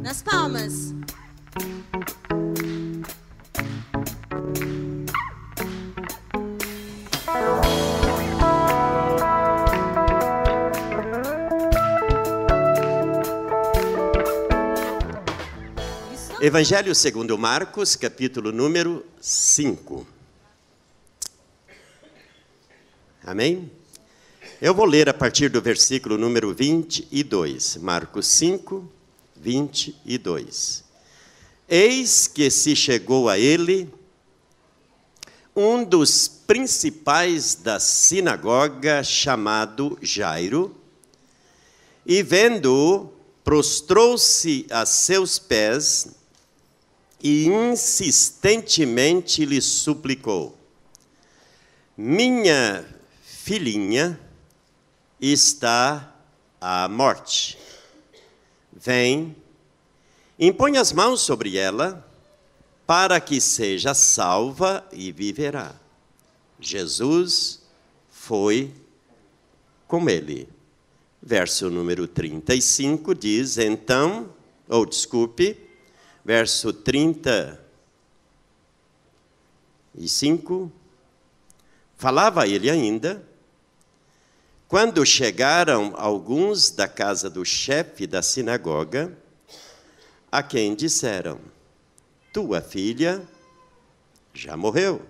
Nas palmas. Evangelho segundo Marcos, capítulo número 5. Amém? Eu vou ler a partir do versículo número 22. Marcos 5, 22. Eis que se chegou a ele um dos principais da sinagoga, chamado Jairo, e vendo-o, prostrou-se a seus pés e insistentemente lhe suplicou: minha filhinha está à morte. Vem, impõe as mãos sobre ela, para que seja salva e viverá. Jesus foi com ele. Verso número 35 diz, verso 35, falava ele ainda, quando chegaram alguns da casa do chefe da sinagoga, a quem disseram: tua filha já morreu,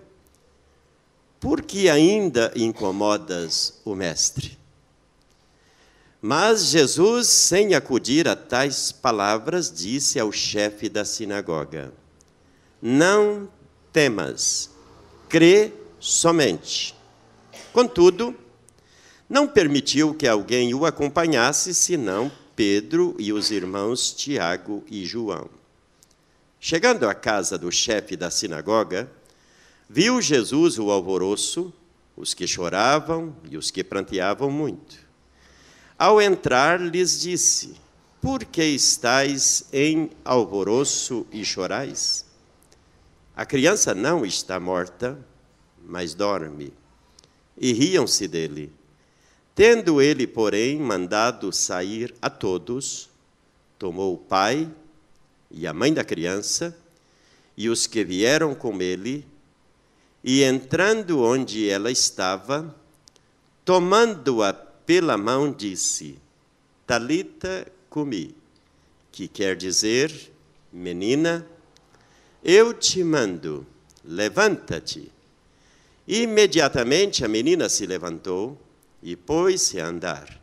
por que ainda incomodas o mestre? Mas Jesus, sem acudir a tais palavras, disse ao chefe da sinagoga: não temas, crê somente. Contudo, não permitiu que alguém o acompanhasse, senão Pedro e os irmãos Tiago e João. Chegando à casa do chefe da sinagoga, viu Jesus o alvoroço, os que choravam e os que pranteavam muito. Ao entrar, lhes disse: por que estáis em alvoroço e chorais? A criança não está morta, mas dorme. E riam-se dele. Tendo ele, porém, mandado sair a todos, tomou o pai e a mãe da criança e os que vieram com ele, e entrando onde ela estava, tomando-a pela mão, disse: Talita cumi, que quer dizer: menina, eu te mando, levanta-te. Imediatamente a menina se levantou e pôs-se a andar,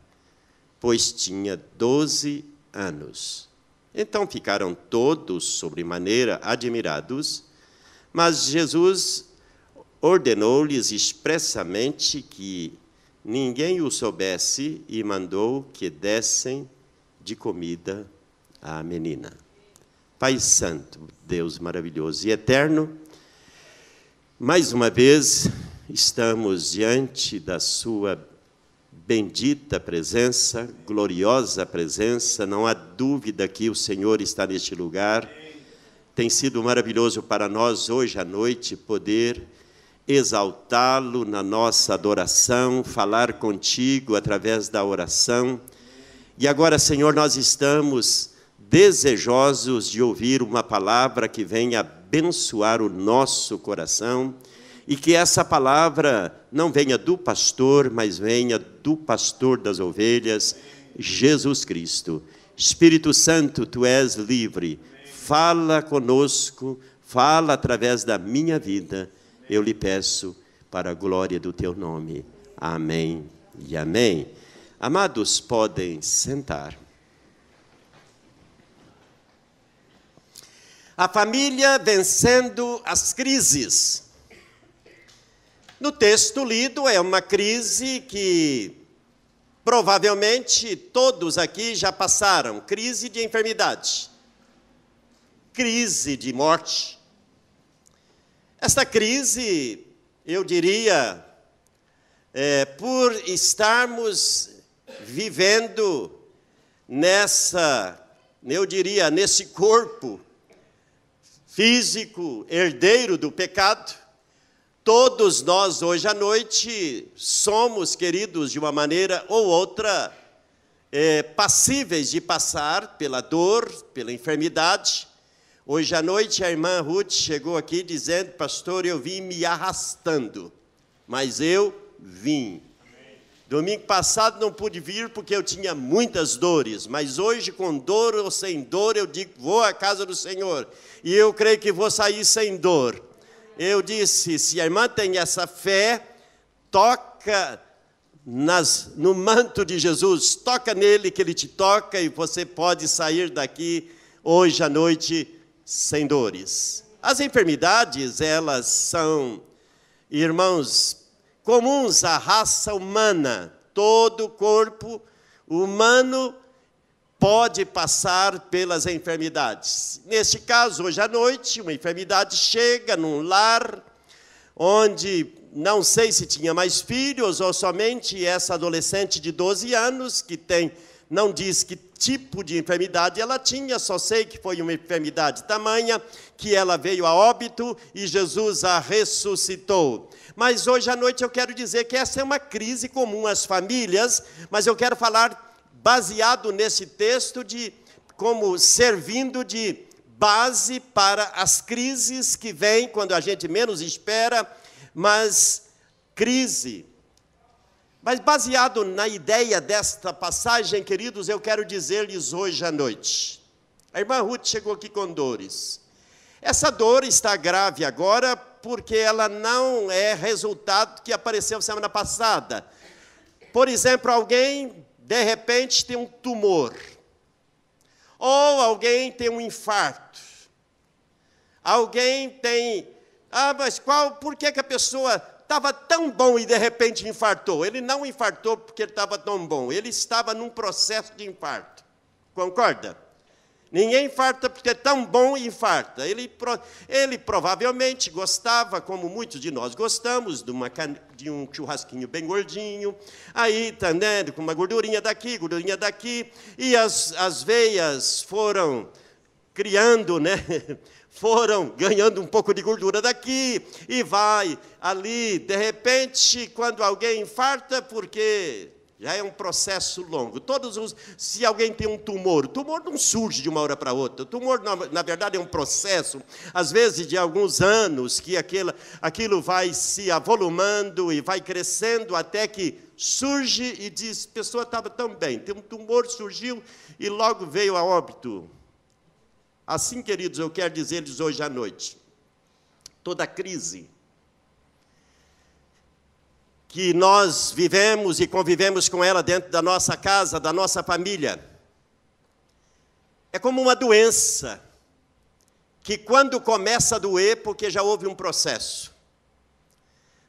pois tinha 12 anos. Então ficaram todos sobremaneira admirados, mas Jesus ordenou-lhes expressamente que ninguém o soubesse e mandou que dessem de comida à menina. Pai Santo, Deus maravilhoso e eterno, mais uma vez estamos diante da sua bendita presença, gloriosa presença. Não há dúvida que o Senhor está neste lugar. Tem sido maravilhoso para nós hoje à noite poder exaltá-lo na nossa adoração, falar contigo através da oração. E agora, Senhor, nós estamos desejosos de ouvir uma palavra que venha abençoar o nosso coração, e que essa palavra não venha do pastor, mas venha do pastor das ovelhas, Jesus Cristo. Espírito Santo, tu és livre, fala conosco, fala através da minha vida, eu lhe peço para a glória do teu nome. Amém e amém. Amados, podem sentar. A família vencendo as crises. No texto lido é uma crise que provavelmente todos aqui já passaram. Crise de enfermidade, crise de morte. Esta crise, eu diria, por estarmos vivendo nesse corpo físico, herdeiro do pecado, todos nós hoje à noite somos, queridos, de uma maneira ou outra, passíveis de passar pela dor, pela enfermidade. Hoje à noite a irmã Ruth chegou aqui dizendo: pastor, eu vim me arrastando, mas eu vim. Domingo passado não pude vir porque eu tinha muitas dores, mas hoje, com dor ou sem dor, eu digo: vou à casa do Senhor, e eu creio que vou sair sem dor. Eu disse: se a irmã tem essa fé, toca no manto de Jesus, toca nele que ele te toca, e você pode sair daqui hoje à noite sem dores. As enfermidades, elas são, irmãos, comuns à raça humana. Todo o corpo humano pode passar pelas enfermidades. Neste caso, hoje à noite, uma enfermidade chega num lar onde não sei se tinha mais filhos ou somente essa adolescente de 12 anos, que não diz que tipo de enfermidade ela tinha, só sei que foi uma enfermidade tamanha que ela veio a óbito e Jesus a ressuscitou. Mas hoje à noite eu quero dizer que essa é uma crise comum às famílias, mas eu quero falar baseado nesse texto, como servindo de base para as crises que vêm quando a gente menos espera, mas crise. Mas baseado na ideia desta passagem, queridos, eu quero dizer-lhes hoje à noite. A irmã Ruth chegou aqui com dores. Essa dor está grave agora porque ela não é resultado que apareceu semana passada. Por exemplo, alguém, de repente, tem um tumor. Ou alguém tem um infarto. Alguém tem... mas por que a pessoa estava tão bom e de repente infartou? Ele não infartou porque ele estava tão bom. Ele estava num processo de infarto. Concorda? Ninguém infarta porque é tão bom e infarta. Ele provavelmente gostava, como muitos de nós gostamos, de um churrasquinho bem gordinho, aí, tá, né, com uma gordurinha daqui, e as veias foram criando, né, foram ganhando um pouco de gordura daqui, e vai ali, de repente, quando alguém infarta, porque... já é um processo longo. Se alguém tem um tumor, o tumor não surge de uma hora para outra. O tumor, na verdade, é um processo, às vezes de alguns anos, que aquilo vai se avolumando e vai crescendo até que surge e diz: a pessoa estava tão bem, tem um tumor, surgiu e logo veio a óbito. Assim, queridos, eu quero dizer-lhes hoje à noite, toda crise que nós vivemos e convivemos com ela dentro da nossa casa, da nossa família, é como uma doença, que quando começa a doer, porque já houve um processo.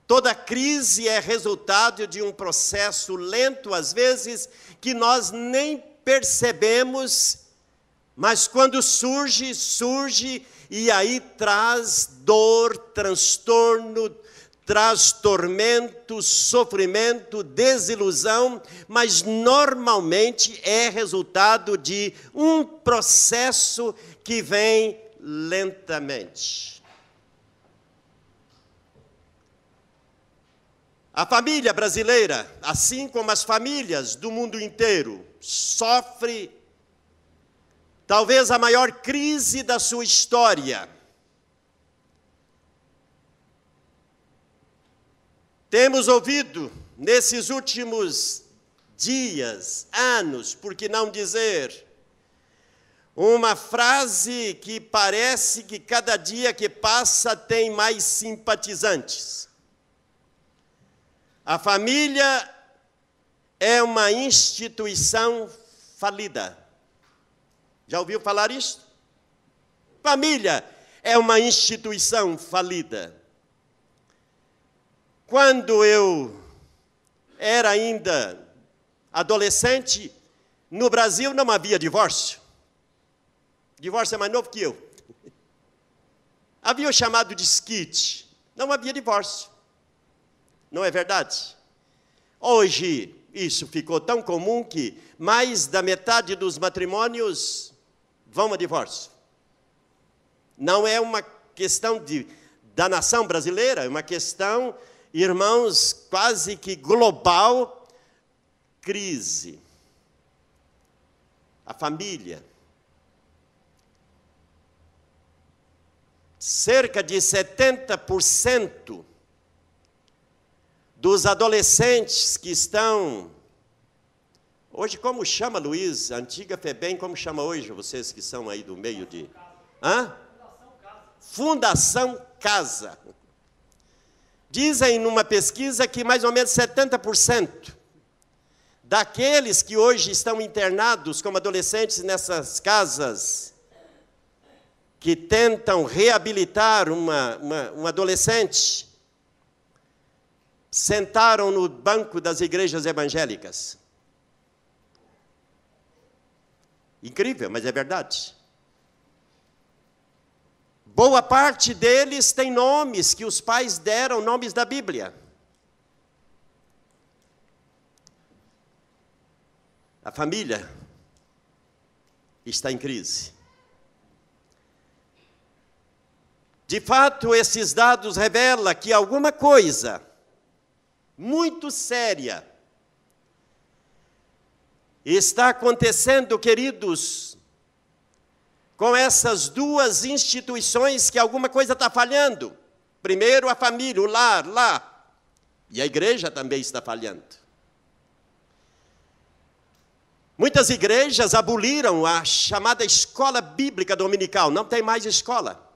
Toda crise é resultado de um processo lento, às vezes, que nós nem percebemos, mas quando surge, e aí traz dor, transtorno, traz tormento, sofrimento, desilusão, mas normalmente é resultado de um processo que vem lentamente. A família brasileira, assim como as famílias do mundo inteiro, sofre talvez a maior crise da sua história. Temos ouvido, nesses últimos dias, anos, por que não dizer, uma frase que parece que cada dia que passa tem mais simpatizantes. A família é uma instituição falida. Já ouviu falar isso? Família é uma instituição falida. Quando eu era ainda adolescente, no Brasil não havia divórcio. Divórcio é mais novo que eu. Havia o chamado desquite. Não havia divórcio. Não é verdade? Hoje, isso ficou tão comum que mais da metade dos matrimônios vão a divórcio. Não é uma questão da nação brasileira, é uma questão... irmãos, quase que global, crise. a família. Cerca de 70% dos adolescentes que estão... Hoje, como chama, Luiz? A antiga FEBEM, como chama hoje, vocês que são aí do meio de... Hã? Fundação Casa. Dizem numa pesquisa que mais ou menos 70% daqueles que hoje estão internados como adolescentes nessas casas, que tentam reabilitar um adolescente, sentaram no banco das igrejas evangélicas. Incrível, mas é verdade. Boa parte deles tem nomes que os pais deram, nomes da Bíblia. A família está em crise. De fato, esses dados revelam que alguma coisa muito séria está acontecendo, queridos, com essas duas instituições, que alguma coisa está falhando. Primeiro a família, o lar, lá. E a igreja também está falhando. Muitas igrejas aboliram a chamada escola bíblica dominical. Não tem mais escola.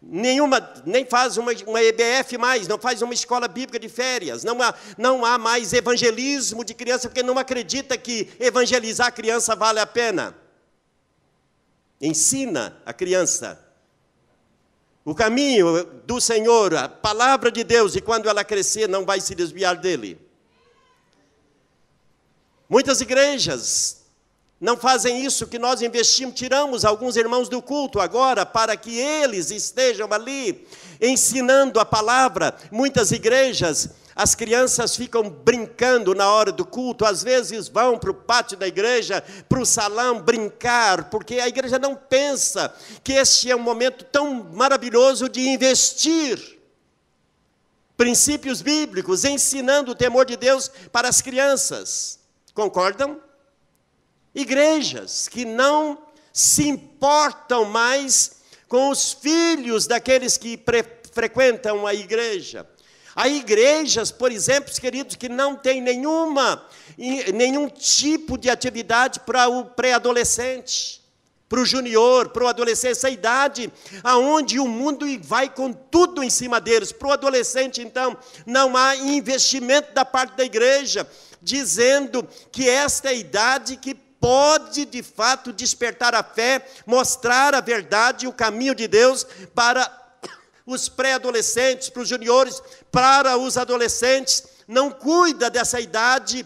Nem faz uma EBF mais, não faz uma escola bíblica de férias. Não há mais evangelismo de criança, porque não acredita que evangelizar a criança vale a pena. Ensina a criança o caminho do Senhor, a palavra de Deus, e quando ela crescer não vai se desviar dele. Muitas igrejas não fazem isso que nós investimos, tiramos alguns irmãos do culto agora para que eles estejam ali ensinando a palavra. Muitas igrejas, as crianças ficam brincando na hora do culto, às vezes vão para o pátio da igreja, para o salão brincar, porque a igreja não pensa que este é um momento tão maravilhoso de investir princípios bíblicos, ensinando o temor de Deus para as crianças. Concordam? Igrejas que não se importam mais com os filhos daqueles que frequentam a igreja. Há igrejas, por exemplo, queridos, que não têm nenhum tipo de atividade para o pré-adolescente, para o junior, para o adolescente, essa idade aonde o mundo vai com tudo em cima deles. Para o adolescente, então, não há investimento da parte da igreja, dizendo que esta é a idade que pode, de fato, despertar a fé, mostrar a verdade e o caminho de Deus para os pré-adolescentes, para os juniores, para os adolescentes. Não cuida dessa idade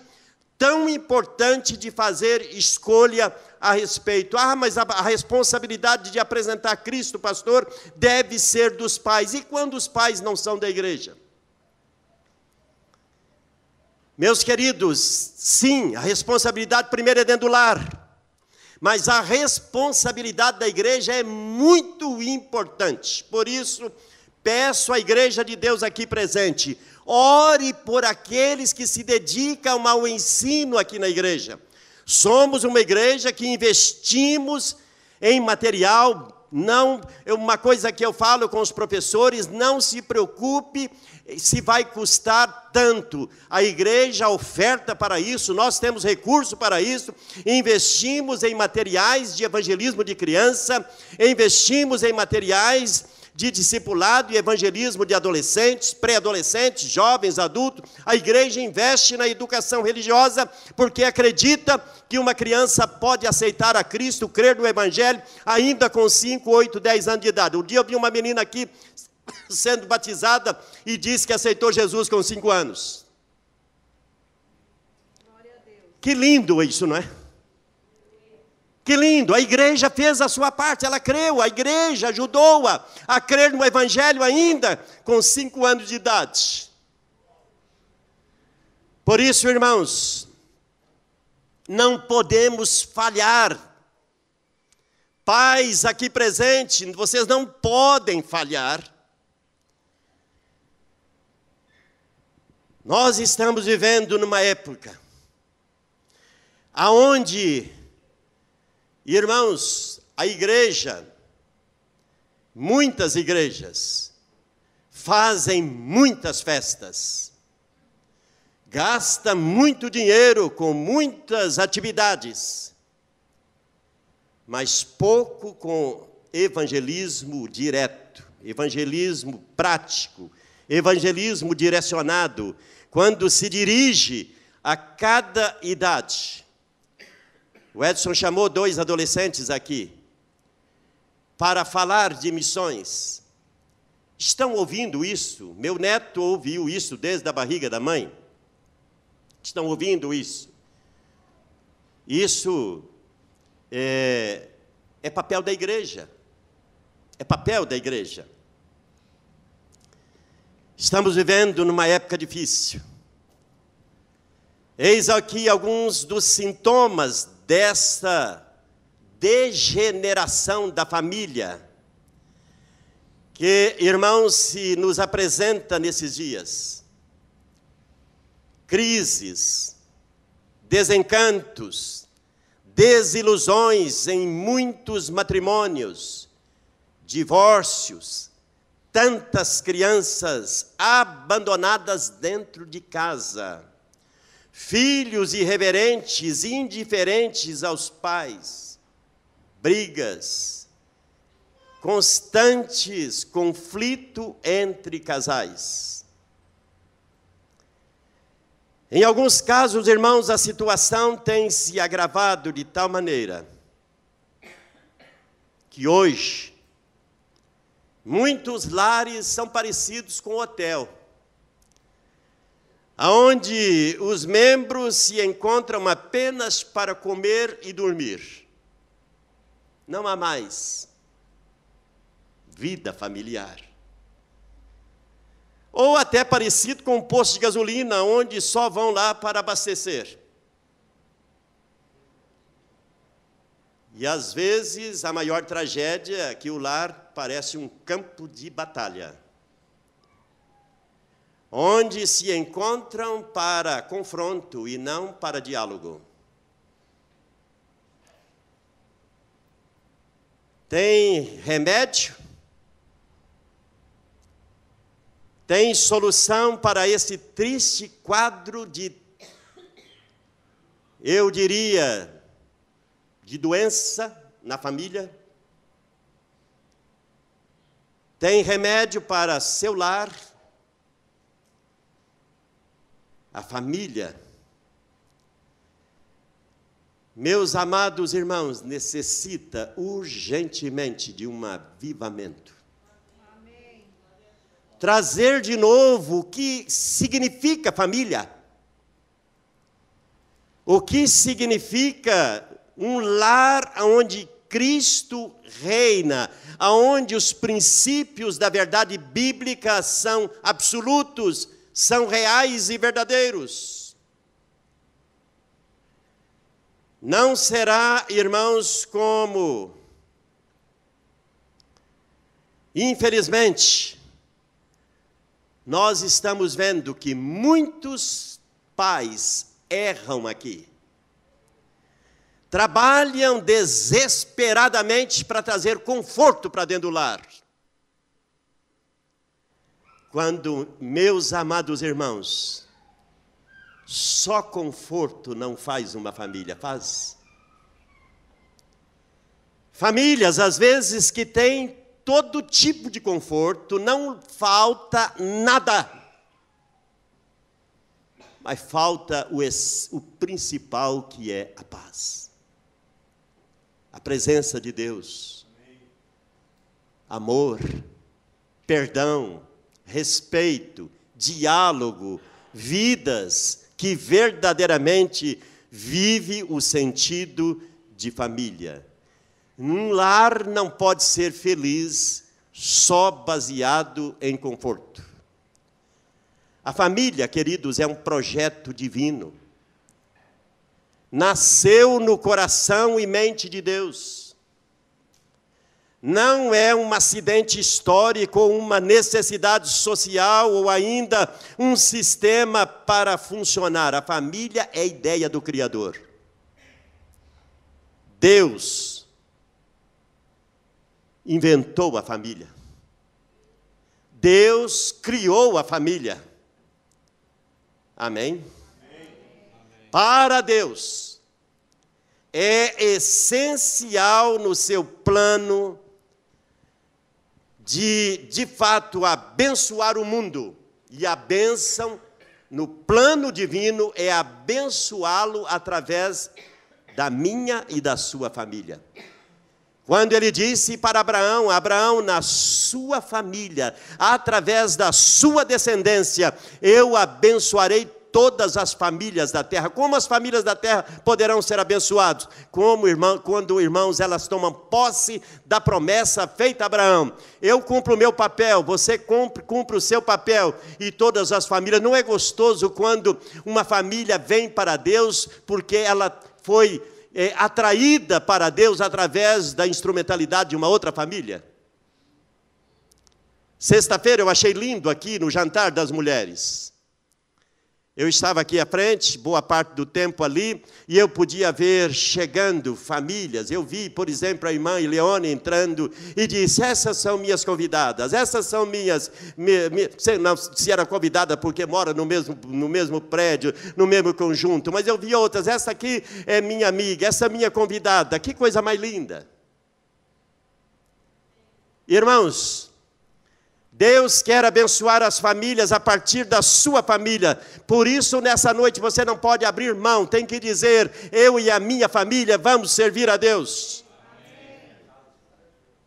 tão importante de fazer escolha a respeito. Mas a responsabilidade de apresentar Cristo, pastor, deve ser dos pais. E quando os pais não são da igreja? Meus queridos, sim, a responsabilidade primeiro é dentro do lar, mas a responsabilidade da igreja é muito importante. Por isso, peço à igreja de Deus aqui presente, ore por aqueles que se dedicam ao ensino aqui na igreja. Somos uma igreja que investimos em material. Não, uma coisa que eu falo com os professores, não se preocupe se vai custar tanto. A igreja oferta para isso, nós temos recurso para isso, investimos em materiais de evangelismo de criança, investimos em materiais de discipulado e evangelismo de adolescentes, pré-adolescentes, jovens, adultos. A igreja investe na educação religiosa porque acredita que uma criança pode aceitar a Cristo, crer no Evangelho, ainda com 5, 8, 10 anos de idade. Um dia eu vi uma menina aqui sendo batizada e disse que aceitou Jesus com 5 anos. Glória a Deus. Que lindo isso, não é? Que lindo, a igreja fez a sua parte, ela creu, a igreja ajudou-a a crer no Evangelho ainda com 5 anos de idade. Por isso, irmãos, não podemos falhar. Pais aqui presentes, vocês não podem falhar. Nós estamos vivendo numa época aonde, irmãos, a igreja, muitas igrejas, fazem muitas festas, gasta muito dinheiro com muitas atividades, mas pouco com evangelismo direto, evangelismo prático, evangelismo direcionado, quando se dirige a cada idade. O Edson chamou 2 adolescentes aqui para falar de missões. Estão ouvindo isso? Meu neto ouviu isso desde a barriga da mãe. Estão ouvindo isso? Isso é papel da igreja. É papel da igreja. Estamos vivendo numa época difícil. Eis aqui alguns dos sintomas dessa degeneração da família que, irmãos, se nos apresenta nesses dias. Crises, desencantos, desilusões em muitos matrimônios, divórcios, tantas crianças abandonadas dentro de casa, filhos irreverentes, indiferentes aos pais, brigas, constantes conflito entre casais. Em alguns casos, irmãos, a situação tem se agravado de tal maneira que hoje muitos lares são parecidos com hotel, onde os membros se encontram apenas para comer e dormir. Não há mais vida familiar. Ou até parecido com um posto de gasolina, onde só vão lá para abastecer. E, às vezes, a maior tragédia é que o lar parece um campo de batalha, onde se encontram para confronto e não para diálogo. Tem remédio? Tem solução para esse triste quadro de, eu diria, de doença na família? Tem remédio para seu lar? A família, meus amados irmãos, necessita urgentemente de um avivamento. Amém. Trazer de novo o que significa família. O que significa um lar onde Cristo reina, onde os princípios da verdade bíblica são absolutos, são reais e verdadeiros. Não será, irmãos, como, infelizmente, nós estamos vendo que muitos pais erram aqui. Trabalham desesperadamente para trazer conforto para dentro do lar. Quando, meus amados irmãos, só conforto não faz uma família, faz. Famílias, às vezes, que têm todo tipo de conforto, não falta nada. Mas falta o principal, que é a paz. A presença de Deus. Amor, perdão, respeito, diálogo, vidas que verdadeiramente vive o sentido de família. Um lar não pode ser feliz só baseado em conforto. A família, queridos, é um projeto divino. Nasceu no coração e mente de Deus. Não é um acidente histórico ou uma necessidade social ou ainda um sistema para funcionar. A família é a ideia do Criador. Deus inventou a família. Deus criou a família. Amém? Para Deus, é essencial no seu plano de fato, abençoar o mundo. E a bênção, no plano divino, é abençoá-lo através da minha e da sua família. Quando ele disse para Abraão, Abraão, na sua família, através da sua descendência, eu abençoarei todas as famílias da terra. Como as famílias da terra poderão ser abençoadas? Quando, irmãos, elas tomam posse da promessa feita a Abraão. Eu cumpro o meu papel, você cumpre o seu papel, e todas as famílias. Não é gostoso quando uma família vem para Deus, porque ela foi atraída para Deus através da instrumentalidade de uma outra família? Sexta-feira eu achei lindo aqui no jantar das mulheres. Eu estava aqui à frente, boa parte do tempo ali, e eu podia ver chegando famílias. Eu vi, por exemplo, a irmã Leone entrando e disse, essas são minhas convidadas, essas são minhas... Não, se era convidada porque mora no mesmo prédio, no mesmo conjunto, mas eu vi outras, essa aqui é minha amiga, essa é minha convidada, que coisa mais linda. Irmãos, Deus quer abençoar as famílias a partir da sua família. Por isso, nessa noite, você não pode abrir mão. Tem que dizer, eu e a minha família vamos servir a Deus. Amém.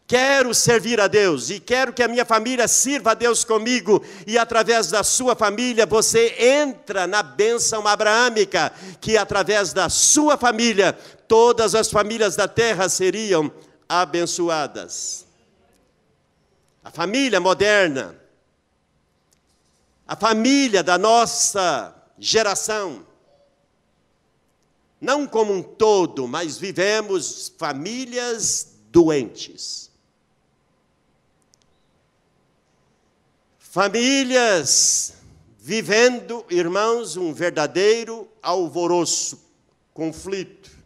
Quero servir a Deus e quero que a minha família sirva a Deus comigo. E através da sua família, você entra na bênção abraâmica, que através da sua família, todas as famílias da terra seriam abençoadas. A família moderna, a família da nossa geração, não como um todo, mas vivemos famílias doentes. Famílias vivendo, irmãos, um verdadeiro alvoroço, conflito.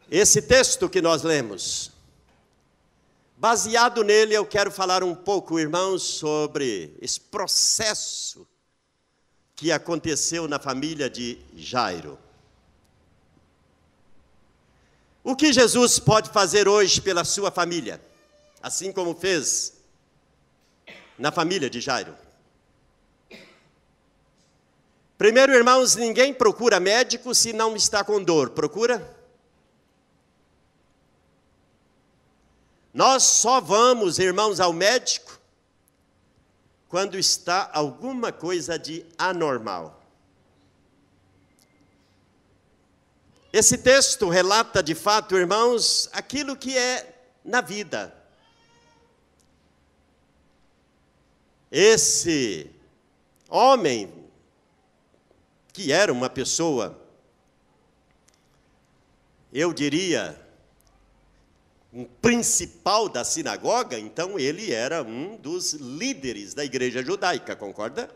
Esse texto que nós lemos, baseado nele, eu quero falar um pouco, irmãos, sobre esse processo que aconteceu na família de Jairo. O que Jesus pode fazer hoje pela sua família, assim como fez na família de Jairo? Primeiro, irmãos, ninguém procura médico se não está com dor. Procura? Nós só vamos, irmãos, ao médico quando está alguma coisa de anormal. Esse texto relata, de fato, irmãos, aquilo que é na vida. Esse homem, que era uma pessoa, eu diria, um principal da sinagoga, então ele era um dos líderes da igreja judaica, concorda?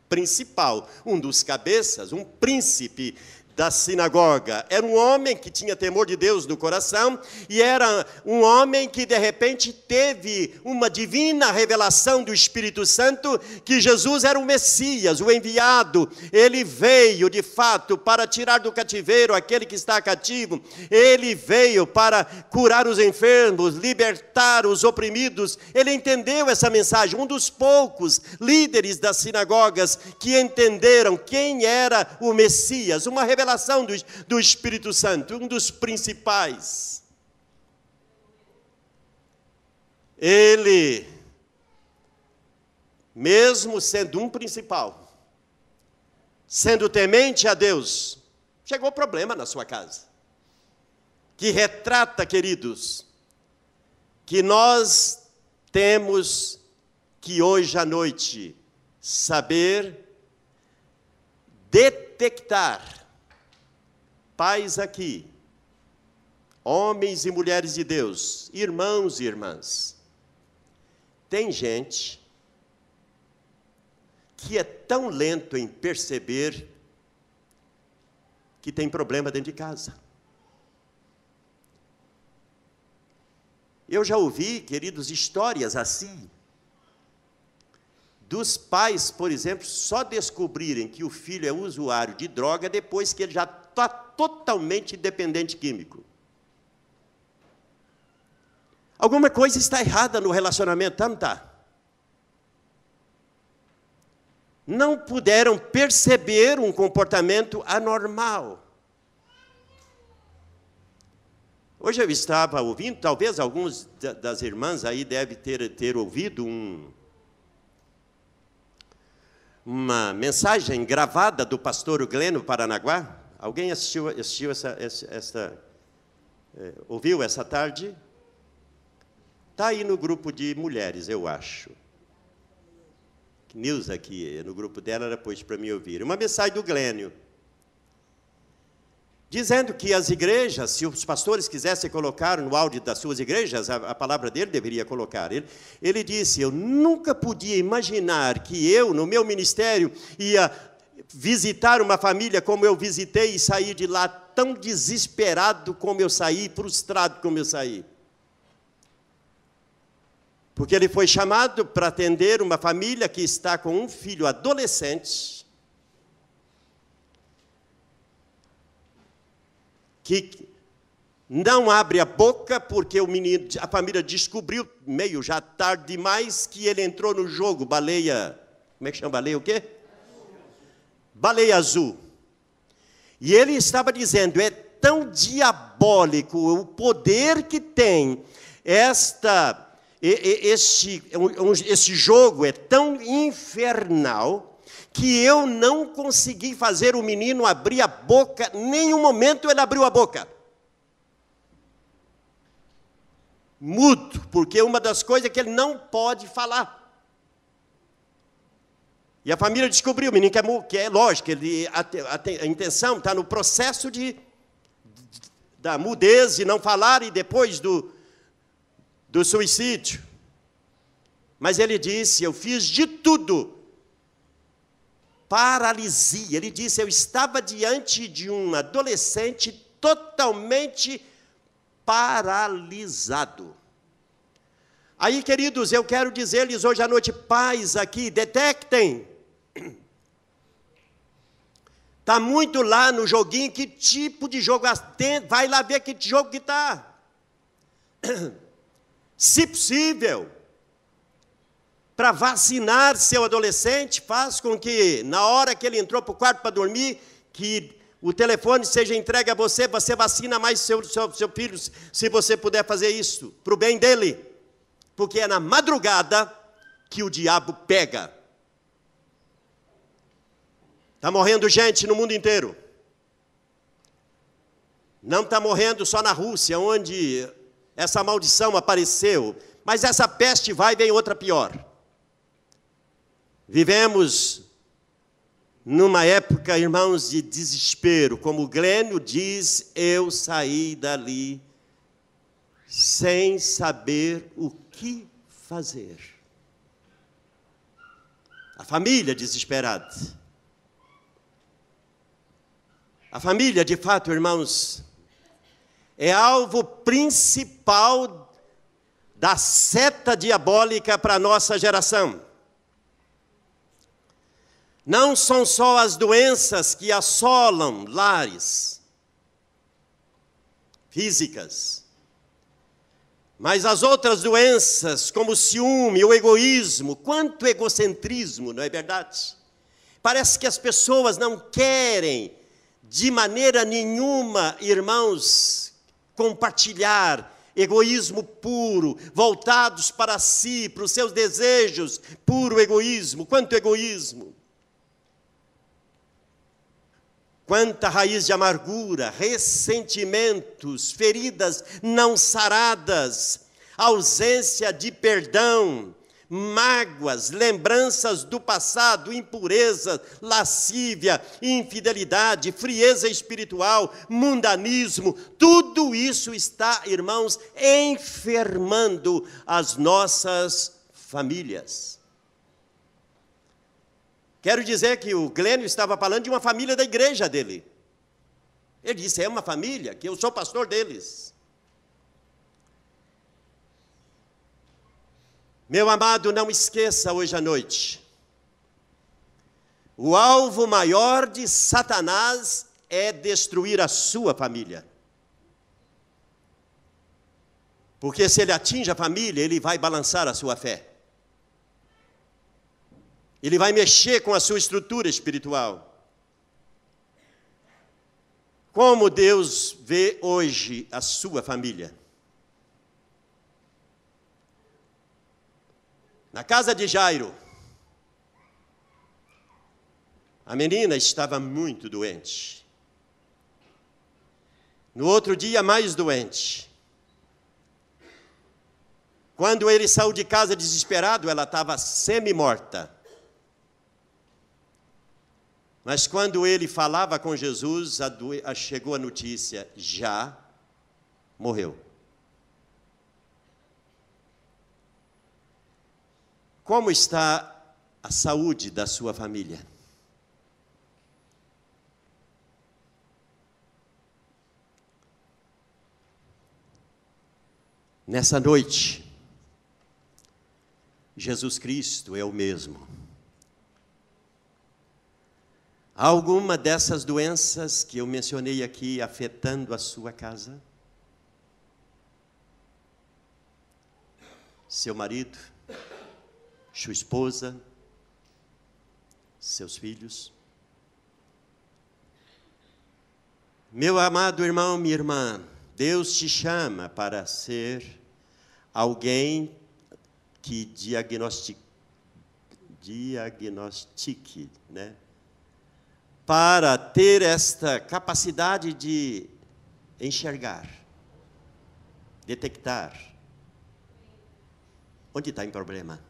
Principal, um dos cabeças, um príncipe da sinagoga. Era um homem que tinha temor de Deus no coração, e era um homem que de repente teve uma divina revelação do Espírito Santo, que Jesus era o Messias, o enviado. Ele veio de fato para tirar do cativeiro aquele que está cativo. Ele veio para curar os enfermos, libertar os oprimidos. Ele entendeu essa mensagem, um dos poucos líderes das sinagogas que entenderam quem era o Messias, uma revelação do Espírito Santo, um dos principais. Ele, mesmo sendo um principal, sendo temente a Deus, chegou problema na sua casa, que retrata, queridos, que nós temos que hoje à noite saber detectar. Pais aqui, homens e mulheres de Deus, irmãos e irmãs, tem gente que é tão lento em perceber que tem problema dentro de casa. Eu já ouvi, queridos, histórias assim, dos pais, por exemplo, só descobrirem que o filho é usuário de droga depois que ele já está totalmente dependente químico. Alguma coisa está errada no relacionamento, não está? Não puderam perceber um comportamento anormal. Hoje eu estava ouvindo, talvez alguns das irmãs aí devem ter ouvido uma mensagem gravada do pastor Gleno Paranaguá. Alguém assistiu ouviu essa tarde? Está aí no grupo de mulheres, eu acho. Nilza aqui, no grupo dela, ela pôs para mim ouvir. Uma mensagem do Glênio, dizendo que as igrejas, se os pastores quisessem colocar no áudio das suas igrejas, a palavra dele deveria colocar. Ele disse, eu nunca podia imaginar que eu, no meu ministério, ia visitar uma família como eu visitei e sair de lá tão desesperado como eu saí, frustrado como eu saí. Porque ele foi chamado para atender uma família que está com um filho adolescente, que não abre a boca porque a família descobriu, meio já tarde demais, que ele entrou no jogo, baleia, como é que chama baleia o quê? Baleia azul. E ele estava dizendo, é tão diabólico o poder que tem esse jogo é tão infernal que eu não consegui fazer o menino abrir a boca, nenhum momento ele abriu a boca. Mudo, porque uma das coisas é que ele não pode falar. E a família descobriu, o menino que é lógico, a intenção está no processo da mudez, de não falar, e depois do suicídio. Mas ele disse, eu fiz de tudo. Paralisia. Ele disse, eu estava diante de um adolescente totalmente paralisado. Aí, queridos, eu quero dizer-lhes hoje à noite, pais aqui, detectem. Está muito lá no joguinho, que tipo de jogo, vai lá ver que jogo que está. Se possível, para vacinar seu adolescente, faz com que, na hora que ele entrou para o quarto para dormir, que o telefone seja entregue a você, você vacina mais seu filho, se você puder fazer isso, para o bem dele. Porque é na madrugada que o diabo pega. Está morrendo gente no mundo inteiro. Não está morrendo só na Rússia, onde essa maldição apareceu. Mas essa peste vai e vem outra pior. Vivemos numa época, irmãos, de desespero. Como o Glênio diz, eu saí dali sem saber o que fazer. A família desesperada. A família, de fato, irmãos, é alvo principal da seta diabólica para a nossa geração. Não são só as doenças que assolam lares físicas, mas as outras doenças, como o ciúme, o egoísmo, quanto egocentrismo, não é verdade? Parece que as pessoas não querem, de maneira nenhuma, irmãos, compartilhar. Egoísmo puro, voltados para si, para os seus desejos, puro egoísmo. Quanto egoísmo! Quanta raiz de amargura, ressentimentos, feridas não saradas, ausência de perdão, mágoas, lembranças do passado, impureza, lascívia, infidelidade, frieza espiritual, mundanismo, tudo isso está, irmãos, enfermando as nossas famílias. Quero dizer que o Glênio estava falando de uma família da igreja dele. Ele disse, é uma família, que eu sou pastor deles. Meu amado, não esqueça hoje à noite. O alvo maior de Satanás é destruir a sua família. Porque se ele atinge a família, ele vai balançar a sua fé. Ele vai mexer com a sua estrutura espiritual. Como Deus vê hoje a sua família? Na casa de Jairo, a menina estava muito doente. No outro dia, mais doente. Quando ele saiu de casa desesperado, ela estava semi-morta. Mas quando ele falava com Jesus, chegou a notícia, já morreu. Como está a saúde da sua família? Nessa noite, Jesus Cristo é o mesmo. Há alguma dessas doenças que eu mencionei aqui afetando a sua casa? Seu marido, sua esposa, seus filhos? Meu amado irmão, minha irmã, Deus te chama para ser alguém que diagnostique, né? Para ter esta capacidade de enxergar, detectar onde está o problema.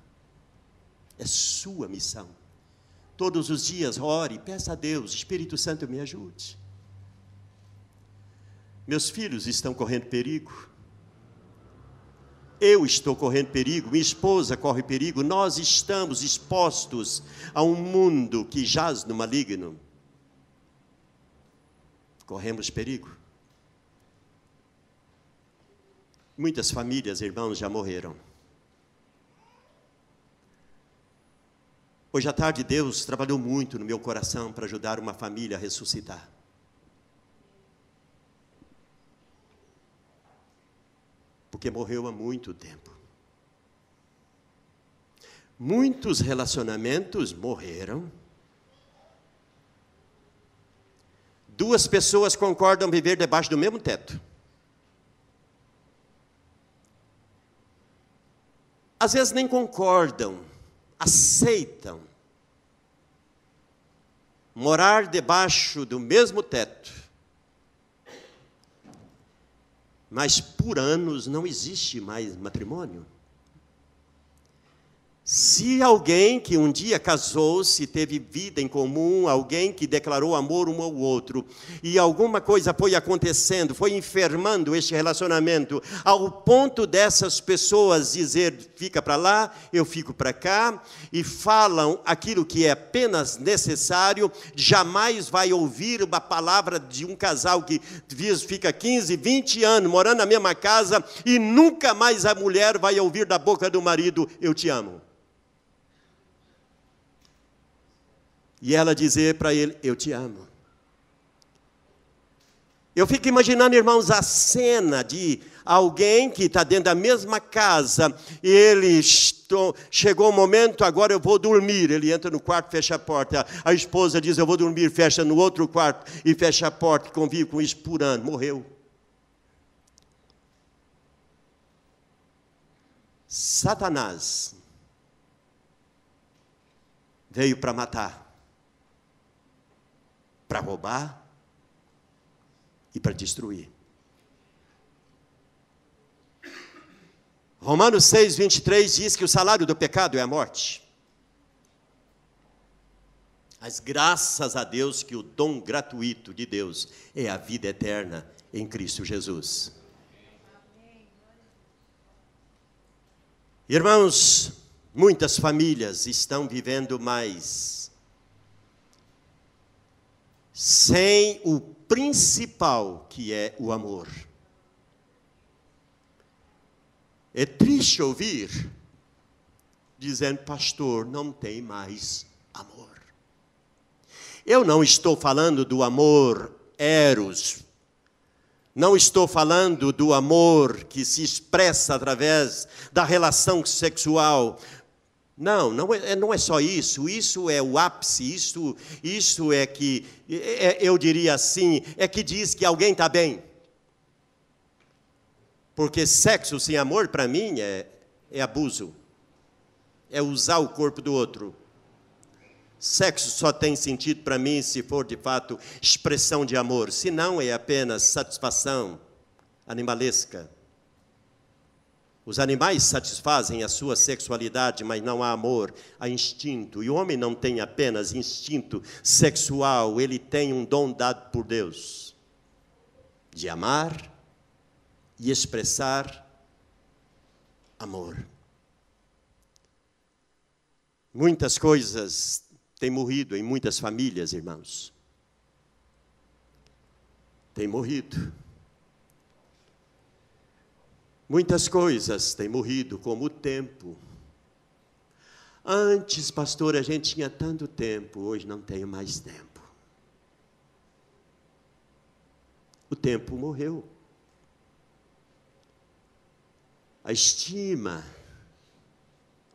É sua missão. Todos os dias ore, peça a Deus, Espírito Santo me ajude. Meus filhos estão correndo perigo. Eu estou correndo perigo, minha esposa corre perigo. Nós estamos expostos a um mundo que jaz no maligno. Corremos perigo. Muitas famílias, irmãos, já morreram. Hoje à tarde, Deus trabalhou muito no meu coração para ajudar uma família a ressuscitar. Porque morreu há muito tempo. Muitos relacionamentos morreram. Duas pessoas concordam viver debaixo do mesmo teto. Às vezes nem concordam, aceitam morar debaixo do mesmo teto. Mas por anos não existe mais matrimônio. Se alguém que um dia casou-se, teve vida em comum, alguém que declarou amor um ao outro, e alguma coisa foi acontecendo, foi enfermando este relacionamento, ao ponto dessas pessoas dizer, fica para lá, eu fico para cá, e falam aquilo que é apenas necessário, jamais vai ouvir uma palavra de um casal que fica 15, 20 anos morando na mesma casa, e nunca mais a mulher vai ouvir da boca do marido, eu te amo. E ela dizer para ele, eu te amo. Eu fico imaginando, irmãos, a cena de alguém que está dentro da mesma casa, e ele chegou o momento, agora eu vou dormir. Ele entra no quarto, fecha a porta. A esposa diz, eu vou dormir, fecha no outro quarto, e fecha a porta, convive com isso por ano. Morreu. Satanás veio para matar, para roubar e para destruir. Romanos 6, 23 diz que o salário do pecado é a morte. Mas graças a Deus que o dom gratuito de Deus é a vida eterna em Cristo Jesus. Irmãos, muitas famílias estão vivendo mais sem o principal, que é o amor. É triste ouvir dizendo, pastor, não tem mais amor. Eu não estou falando do amor eros. Não estou falando do amor que se expressa através da relação sexual. Não é só isso. Isso é o ápice. Isso é que, eu diria assim, é que diz que alguém está bem. Porque sexo sem amor, para mim, é abuso. É usar o corpo do outro. Sexo só tem sentido para mim se for, de fato, expressão de amor. Se não, é apenas satisfação animalesca. Os animais satisfazem a sua sexualidade, mas não há amor, há instinto. E o homem não tem apenas instinto sexual, ele tem um dom dado por Deus de amar e expressar amor. Muitas coisas têm morrido em muitas famílias, irmãos. Tem morrido. Muitas coisas têm morrido, como o tempo. Antes, pastor, a gente tinha tanto tempo, hoje não tenho mais tempo. O tempo morreu. A estima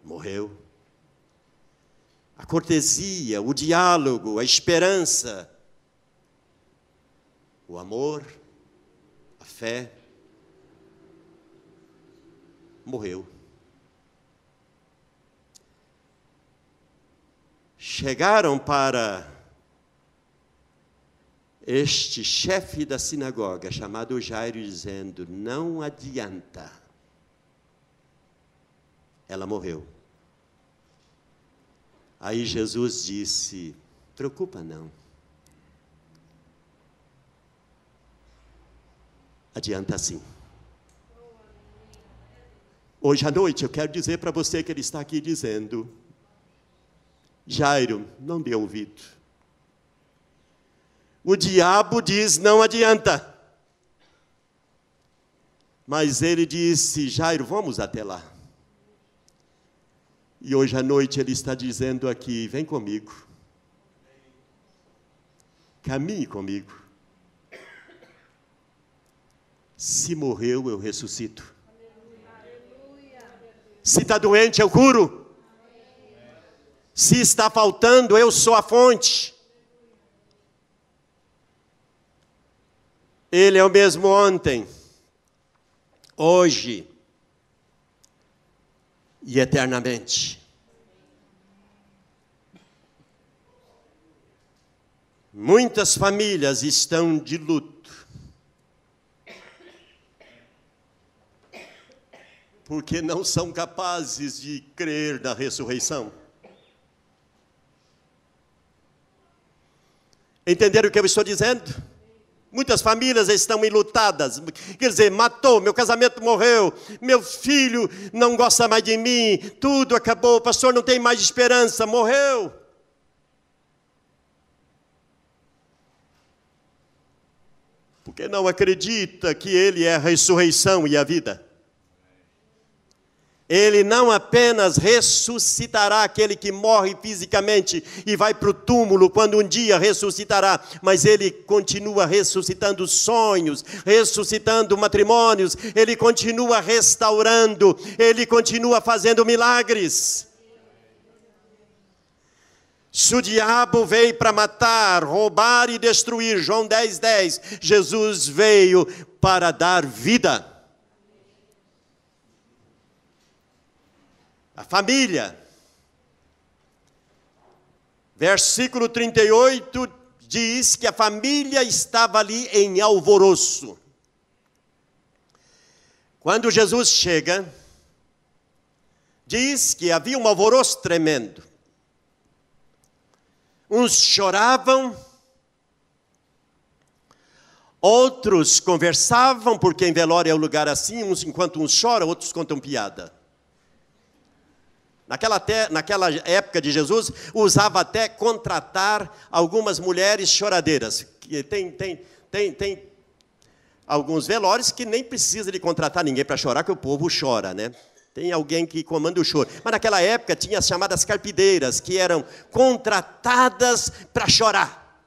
morreu. A cortesia, o diálogo, a esperança, o amor, a fé, morreu. Chegaram para este chefe da sinagoga, chamado Jairo, dizendo, não adianta. Ela morreu. Aí Jesus disse, preocupa não. Adianta sim. Hoje à noite eu quero dizer para você que ele está aqui dizendo, Jairo, não dê ouvido. O diabo diz, não adianta. Mas ele disse, Jairo, vamos até lá. E hoje à noite ele está dizendo aqui, vem comigo. Caminhe comigo. Se morreu, eu ressuscito. Se está doente, eu curo. Se está faltando, eu sou a fonte. Ele é o mesmo ontem, hoje e eternamente. Muitas famílias estão de luto. Porque não são capazes de crer na ressurreição. Entenderam o que eu estou dizendo? Muitas famílias estão enlutadas. Quer dizer, matou, meu casamento morreu, meu filho não gosta mais de mim, tudo acabou, o pastor não tem mais esperança, morreu. Porque não acredita que Ele é a ressurreição e a vida. Ele não apenas ressuscitará aquele que morre fisicamente e vai para o túmulo quando um dia ressuscitará, mas Ele continua ressuscitando sonhos, ressuscitando matrimônios, Ele continua restaurando, Ele continua fazendo milagres. Se o diabo veio para matar, roubar e destruir, João 10:10, Jesus veio para dar vida. A família, versículo 38, diz que a família estava ali em alvoroço. Quando Jesus chega, diz que havia um alvoroço tremendo. Uns choravam, outros conversavam, porque em velório é um lugar assim, enquanto uns choram, outros contam piada. Naquela época de Jesus, usava até contratar algumas mulheres choradeiras. Tem alguns velórios que nem precisa de contratar ninguém para chorar, que o povo chora, né? Tem alguém que comanda o choro. Mas naquela época tinha as chamadas carpideiras, que eram contratadas para chorar.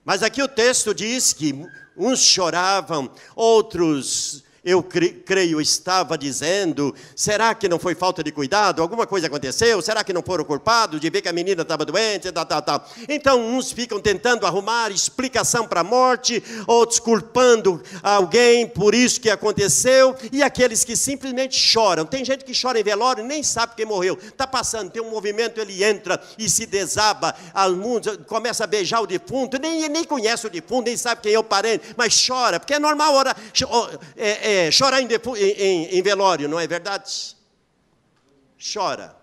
Mas aqui o texto diz que uns choravam, outros, eu creio, estava dizendo, será que não foi falta de cuidado? Alguma coisa aconteceu? Será que não foram culpados de ver que a menina estava doente? Tal. Então, uns ficam tentando arrumar explicação para a morte, outros culpando alguém por isso que aconteceu, e aqueles que simplesmente choram. Tem gente que chora em velório e nem sabe quem morreu. Está passando, tem um movimento, ele entra e se desaba ao mundo, começa a beijar o defunto, nem conhece o defunto, nem sabe quem é o parente, mas chora, porque é normal chorar em velório, não é verdade? Chora.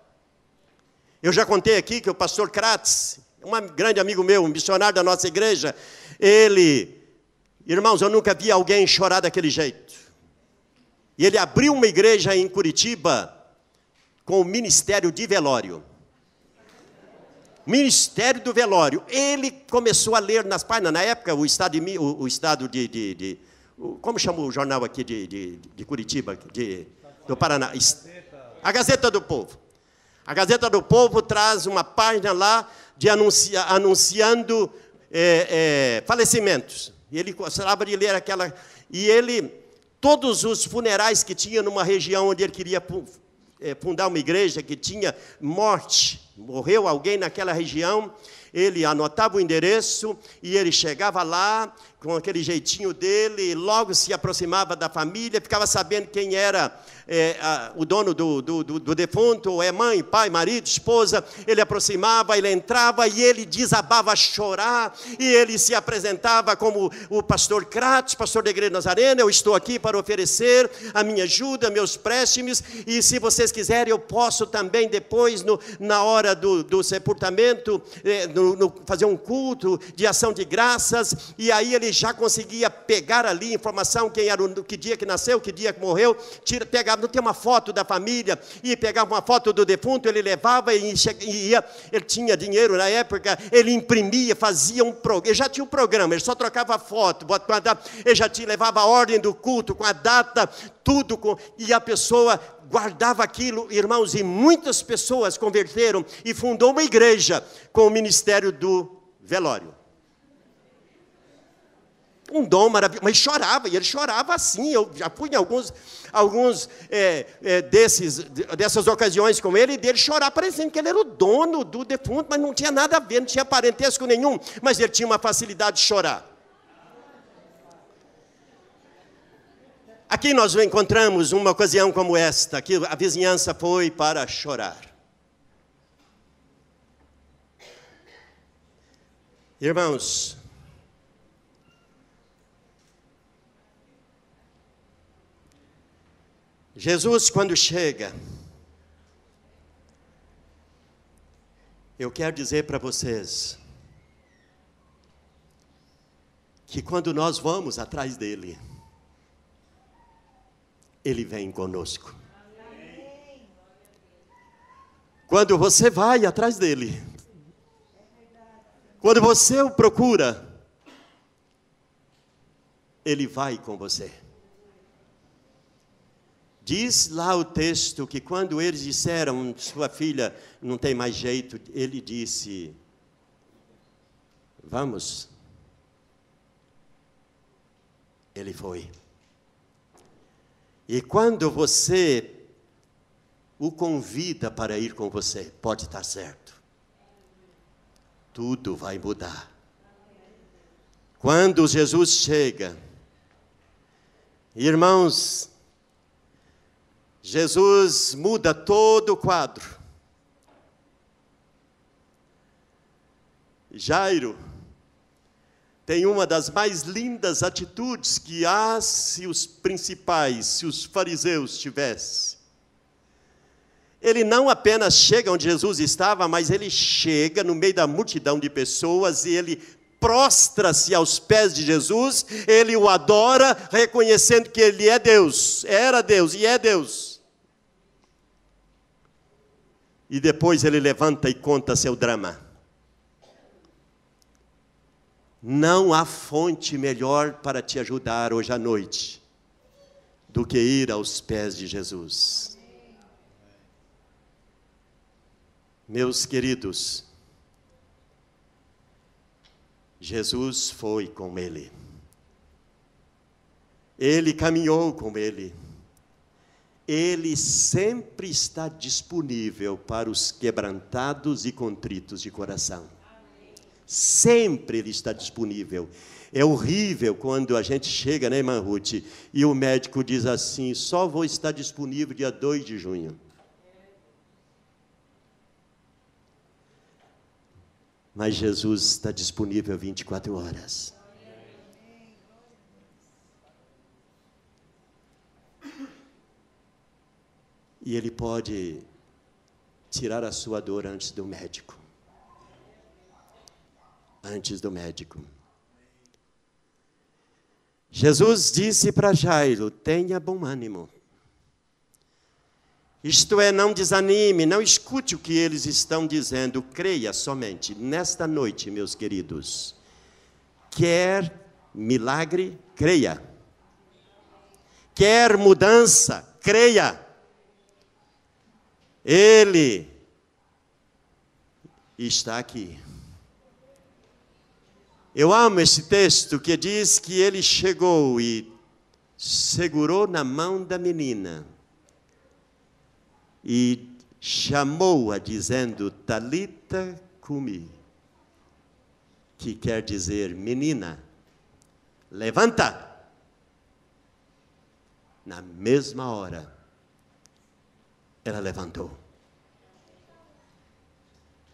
Eu já contei aqui que o pastor Kratz, um grande amigo meu, um missionário da nossa igreja, irmãos, eu nunca vi alguém chorar daquele jeito. E ele abriu uma igreja em Curitiba com o ministério de velório. Ministério do velório. Ele começou a ler nas páginas, na época, o estado como chama o jornal aqui de Curitiba, do Paraná? A Gazeta do Povo. A Gazeta do Povo traz uma página lá anunciando falecimentos. E ele gostava de ler aquela... E todos os funerais que tinha numa região onde ele queria fundar uma igreja, que tinha morte, morreu alguém naquela região, ele anotava o endereço e ele chegava lá com aquele jeitinho dele, logo se aproximava da família, ficava sabendo quem era o dono do defunto, ou mãe, pai, marido, esposa. Ele aproximava, ele entrava e ele desabava a chorar, e ele se apresentava como o pastor Kratz, pastor da Igreja Nazarena. Eu estou aqui para oferecer a minha ajuda, meus préstimos, e se vocês quiserem eu posso também depois, na hora do sepultamento, fazer um culto de ação de graças. E aí ele já conseguia pegar ali informação, quem era, que dia que nasceu, que dia que morreu, pegava, não tem uma foto da família, e pegava uma foto do defunto, ele levava e ia, ele tinha dinheiro na época, ele imprimia, fazia ele já tinha um programa, ele só trocava a foto, ele já levava a ordem do culto, com a data, tudo, e a pessoa guardava aquilo, irmãos, e muitas pessoas converteram, e fundou uma igreja com o ministério do velório. Um dom maravilhoso, mas chorava, e ele chorava assim. Eu já fui em alguns dessas ocasiões com ele, e dele chorar, parecendo que ele era o dono do defunto, mas não tinha nada a ver, não tinha parentesco nenhum, mas ele tinha uma facilidade de chorar. Aqui nós encontramos uma ocasião como esta, que a vizinhança foi para chorar. Irmãos, Jesus, quando chega, eu quero dizer para vocês que quando nós vamos atrás dele, ele vem conosco. Quando você vai atrás dele, quando você o procura, ele vai com você. Diz lá o texto que quando eles disseram, sua filha não tem mais jeito, ele disse, vamos. Ele foi. E quando você o convida para ir com você, pode estar certo. Tudo vai mudar. Quando Jesus chega, irmãos, Jesus muda todo o quadro. Jairo tem uma das mais lindas atitudes que se os principais, se os fariseus tivessem. Ele não apenas chega onde Jesus estava, mas ele chega no meio da multidão de pessoas e ele prostra-se aos pés de Jesus, ele o adora, reconhecendo que ele é Deus, era Deus e é Deus. e depois ele levanta e conta seu drama. Não há fonte melhor para te ajudar hoje à noite do que ir aos pés de Jesus. Meus queridos, Jesus foi com ele. Ele caminhou com ele. Ele sempre está disponível para os quebrantados e contritos de coração. Sempre Ele está disponível. É horrível quando a gente chega, né, irmã Ruth, e o médico diz assim, só vou estar disponível dia 2 de junho. Mas Jesus está disponível 24 horas. E Ele pode tirar a sua dor antes do médico. Antes do médico. Jesus disse para Jairo, tenha bom ânimo. Isto é, não desanime, não escute o que eles estão dizendo, creia somente. Nesta noite, meus queridos, quer milagre, creia. Quer mudança, creia. Ele está aqui. Eu amo esse texto que diz que ele chegou e segurou na mão da menina e chamou-a dizendo, Talita cumi, que quer dizer, menina, levanta. Na mesma hora, ela levantou.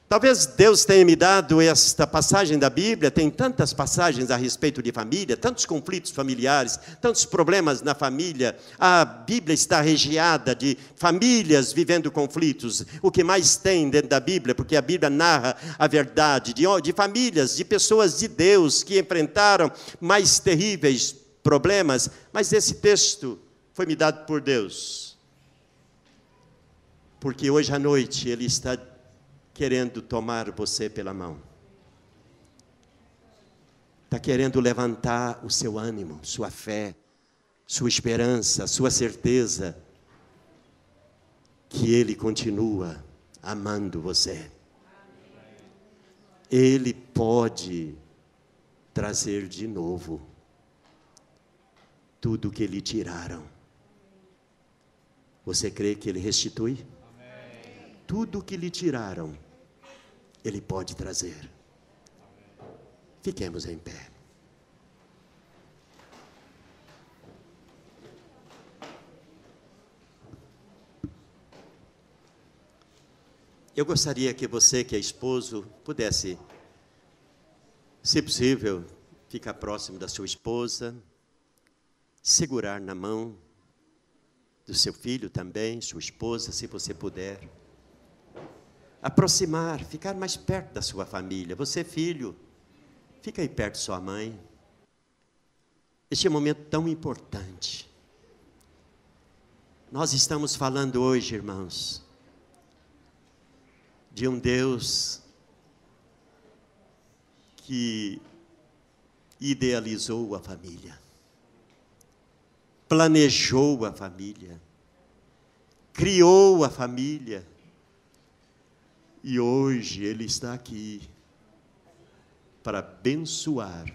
Talvez Deus tenha me dado esta passagem da Bíblia, tem tantas passagens a respeito de família, tantos conflitos familiares, tantos problemas na família. A Bíblia está recheada de famílias vivendo conflitos. O que mais tem dentro da Bíblia, porque a Bíblia narra a verdade de famílias, de pessoas de Deus que enfrentaram mais terríveis problemas. Mas esse texto foi me dado por Deus. Porque hoje à noite Ele está querendo tomar você pela mão. Está querendo levantar o seu ânimo, sua fé, sua esperança, sua certeza que Ele continua amando você. Ele pode trazer de novo tudo que lhe tiraram. Você crê que Ele restitui? Tudo que lhe tiraram, Ele pode trazer. Fiquemos em pé. Eu gostaria que você, que é esposo, pudesse, se possível, ficar próximo da sua esposa, segurar na mão do seu filho também, sua esposa, se você puder. Aproximar, ficar mais perto da sua família. Você, filho, fica aí perto de sua mãe. Este é um momento tão importante. Nós estamos falando hoje, irmãos, de um Deus que idealizou a família, planejou a família, criou a família. E hoje Ele está aqui para abençoar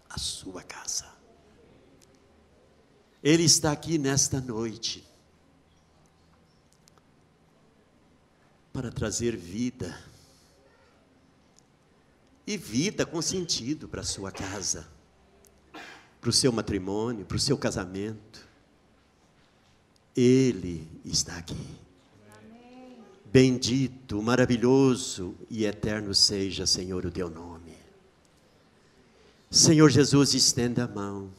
a sua casa. Ele está aqui nesta noite para trazer vida. E vida com sentido para a sua casa, para o seu matrimônio, para o seu casamento. Ele está aqui. Bendito, maravilhoso e eterno seja, Senhor, o teu nome. Senhor Jesus, estenda a mão.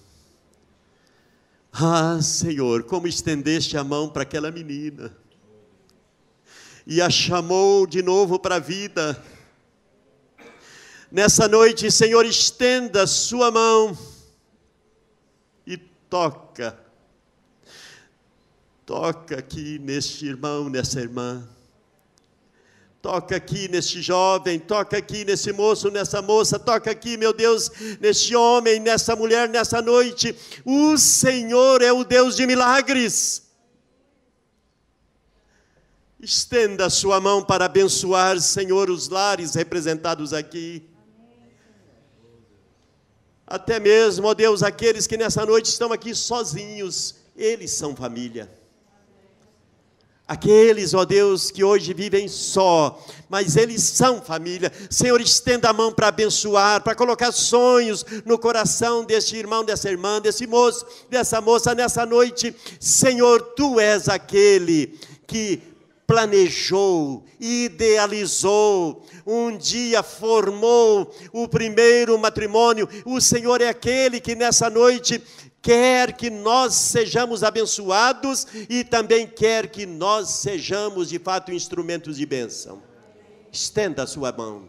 Ah, Senhor, como estendeste a mão para aquela menina e a chamou de novo para a vida. Nessa noite, Senhor, estenda a sua mão e toca Toca aqui neste irmão, nessa irmã. Toca aqui neste jovem, toca aqui nesse moço, nessa moça, toca aqui, meu Deus, neste homem, nessa mulher, nessa noite. O Senhor é o Deus de milagres. Estenda a sua mão para abençoar, Senhor, os lares representados aqui. Até mesmo, ó Deus, aqueles que nessa noite estão aqui sozinhos, eles são família. Aqueles, ó Deus, que hoje vivem só, mas eles são família. Senhor, estenda a mão para abençoar, para colocar sonhos no coração deste irmão, dessa irmã, desse moço, dessa moça, nessa noite. Senhor, Tu és aquele que planejou, idealizou, um dia formou o primeiro matrimônio. O Senhor é aquele que nessa noite quer que nós sejamos abençoados e também quer que nós sejamos de fato instrumentos de bênção. Estenda a sua mão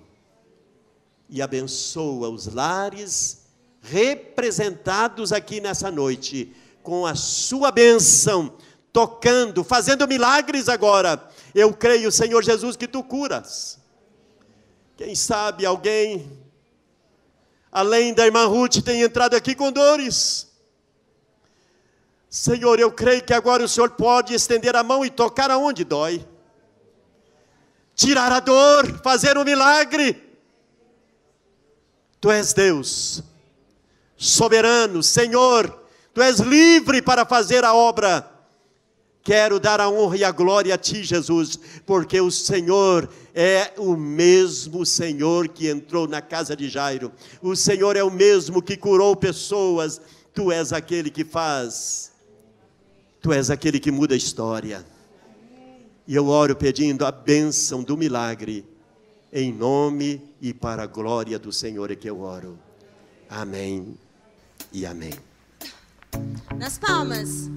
e abençoa os lares representados aqui nessa noite com a sua bênção, tocando, fazendo milagres agora. Eu creio, Senhor Jesus, que Tu curas. Quem sabe alguém, além da irmã Ruth, tem entrado aqui com dores. Senhor, eu creio que agora o Senhor pode estender a mão e tocar aonde dói. Tirar a dor, fazer um milagre. Tu és Deus, soberano, Senhor, Tu és livre para fazer a obra. Quero dar a honra e a glória a Ti, Jesus, porque o Senhor é o mesmo Senhor que entrou na casa de Jairo. O Senhor é o mesmo que curou pessoas. Tu és aquele que faz. Tu és aquele que muda a história. E eu oro pedindo a bênção do milagre, em nome e para a glória do Senhor é que eu oro. Amém e amém. Nas palmas.